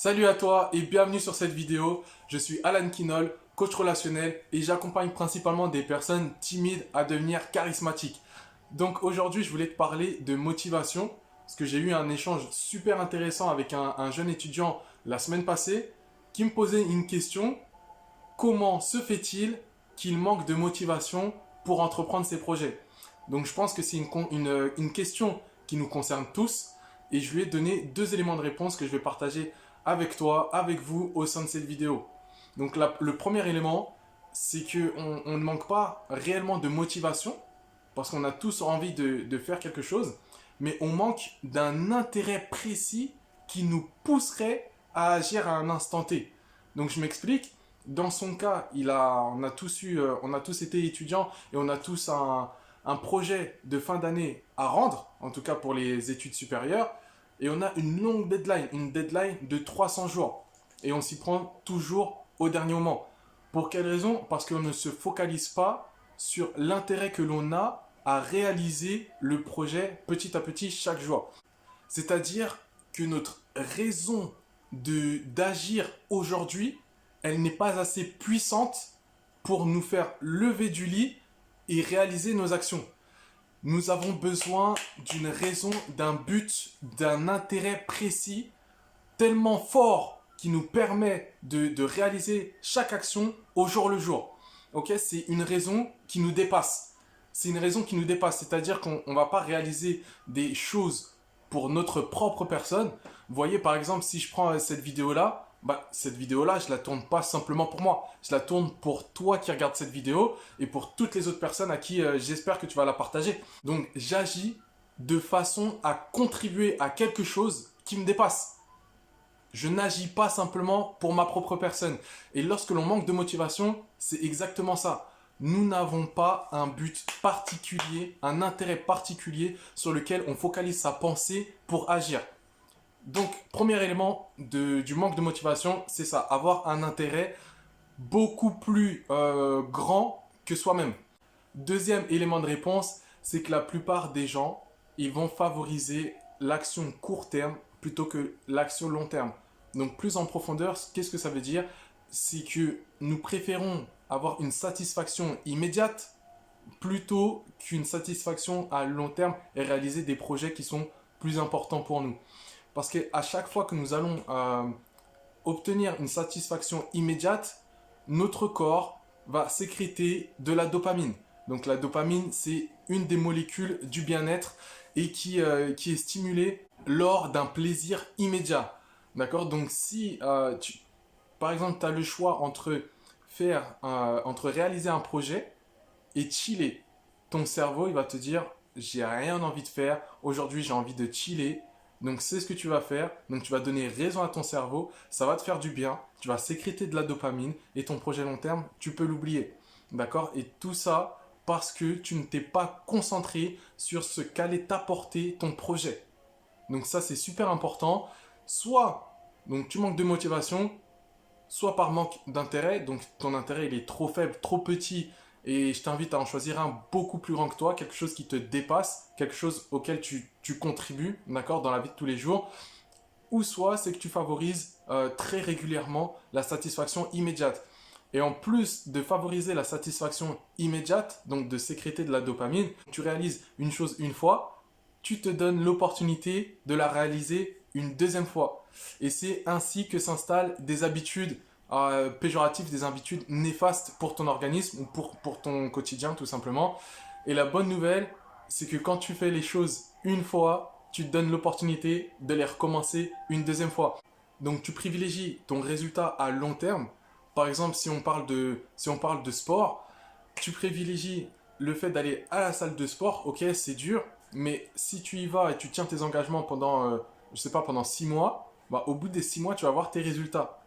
Salut à toi et bienvenue sur cette vidéo. Je suis Alan Kinol, coach relationnel et j'accompagne principalement des personnes timides à devenir charismatiques. Donc aujourd'hui, je voulais te parler de motivation parce que j'ai eu un échange super intéressant avec un jeune étudiant la semaine passée qui me posait une question. Comment se fait-il qu'il manque de motivation pour entreprendre ses projets? Donc je pense que c'est une question qui nous concerne tous et je lui ai donné deux éléments de réponse que je vais partager avec toi, avec vous au sein de cette vidéo. Donc le premier élément, c'est qu'on ne manque pas réellement de motivation parce qu'on a tous envie de faire quelque chose, mais on manque d'un intérêt précis qui nous pousserait à agir à un instant T. Donc je m'explique. Dans son cas, on a tous été étudiants et on a tous un projet de fin d'année à rendre, en tout cas pour les études supérieures, et on a une deadline de 300 jours. Et on s'y prend toujours au dernier moment. Pour quelle raison? Parce qu'on ne se focalise pas sur l'intérêt que l'on a à réaliser le projet petit à petit chaque jour. C'est-à-dire que notre raison d'agir aujourd'hui, elle n'est pas assez puissante pour nous faire lever du lit et réaliser nos actions. Nous avons besoin d'une raison, d'un but, d'un intérêt précis, tellement fort qui nous permet de réaliser chaque action au jour le jour. Ok, c'est une raison qui nous dépasse. C'est une raison qui nous dépasse, c'est-à-dire qu'on ne va pas réaliser des choses pour notre propre personne. Vous voyez, par exemple, si je prends cette vidéo-là, cette vidéo-là, je la tourne pas simplement pour moi. Je la tourne pour toi qui regarde cette vidéo et pour toutes les autres personnes à qui j'espère que tu vas la partager. Donc, j'agis de façon à contribuer à quelque chose qui me dépasse. Je n'agis pas simplement pour ma propre personne. Et lorsque l'on manque de motivation, c'est exactement ça. Nous n'avons pas un but particulier, un intérêt particulier sur lequel on focalise sa pensée pour agir. Donc, premier élément du manque de motivation, c'est ça, avoir un intérêt beaucoup plus grand que soi-même. Deuxième élément de réponse, c'est que la plupart des gens, ils vont favoriser l'action court terme plutôt que l'action long terme. Donc, plus en profondeur, qu'est-ce que ça veut dire? C'est que nous préférons avoir une satisfaction immédiate plutôt qu'une satisfaction à long terme et réaliser des projets qui sont plus importants pour nous. Parce qu'à chaque fois que nous allons obtenir une satisfaction immédiate, notre corps va sécréter de la dopamine. Donc la dopamine, c'est une des molécules du bien-être et qui est stimulée lors d'un plaisir immédiat. D'accord? Donc si, par exemple, tu as le choix entre réaliser un projet et chiller, ton cerveau, il va te dire, j'ai rien envie de faire, aujourd'hui j'ai envie de chiller. Donc c'est ce que tu vas faire, donc tu vas donner raison à ton cerveau, ça va te faire du bien, tu vas sécréter de la dopamine et ton projet long terme, tu peux l'oublier. D'accord? Et tout ça parce que tu ne t'es pas concentré sur ce qu'allait t'apporter ton projet. Donc ça c'est super important. Soit donc tu manques de motivation, soit par manque d'intérêt, donc ton intérêt il est trop faible, trop petit, et je t'invite à en choisir un beaucoup plus grand que toi, quelque chose qui te dépasse, quelque chose auquel tu contribues, d'accord, dans la vie de tous les jours. Ou soit c'est que tu favorises très régulièrement la satisfaction immédiate. Et en plus de favoriser la satisfaction immédiate, donc de sécréter de la dopamine, tu réalises une chose une fois, tu te donnes l'opportunité de la réaliser une deuxième fois. Et c'est ainsi que s'installent des habitudes péjoratives, des habitudes néfastes pour ton organisme ou pour ton quotidien tout simplement. Et la bonne nouvelle, c'est que quand tu fais les choses une fois, tu te donnes l'opportunité de les recommencer une deuxième fois. Donc tu privilégies ton résultat à long terme. Par exemple, si on parle de sport, tu privilégies le fait d'aller à la salle de sport. Ok, c'est dur, mais si tu y vas et tu tiens tes engagements pendant, je sais pas, pendant 6 mois, au bout des 6 mois, tu vas voir tes résultats.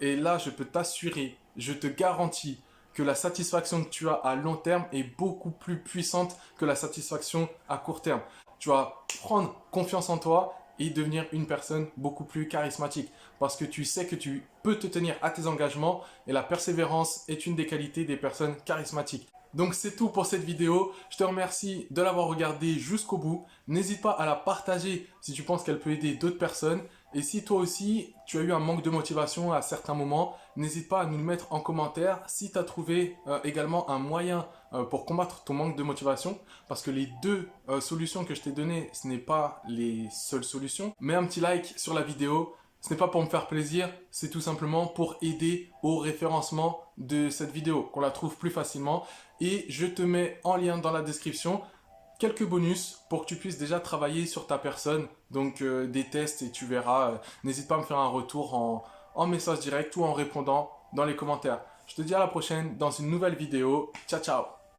Et là, je peux t'assurer, je te garantis que la satisfaction que tu as à long terme est beaucoup plus puissante que la satisfaction à court terme. Tu vas prendre confiance en toi et devenir une personne beaucoup plus charismatique. Parce que tu sais que tu peux te tenir à tes engagements et la persévérance est une des qualités des personnes charismatiques. Donc c'est tout pour cette vidéo. Je te remercie de l'avoir regardée jusqu'au bout. N'hésite pas à la partager si tu penses qu'elle peut aider d'autres personnes. Et si toi aussi, tu as eu un manque de motivation à certains moments, n'hésite pas à nous le mettre en commentaire. Si tu as trouvé également un moyen pour combattre ton manque de motivation, parce que les deux solutions que je t'ai données, ce n'est pas les seules solutions. Mets un petit like sur la vidéo. Ce n'est pas pour me faire plaisir, c'est tout simplement pour aider au référencement de cette vidéo, qu'on la trouve plus facilement. Et je te mets en lien dans la description quelques bonus pour que tu puisses déjà travailler sur ta personne. Donc des tests et tu verras. N'hésite pas à me faire un retour en message direct ou en répondant dans les commentaires. Je te dis à la prochaine dans une nouvelle vidéo. Ciao ciao.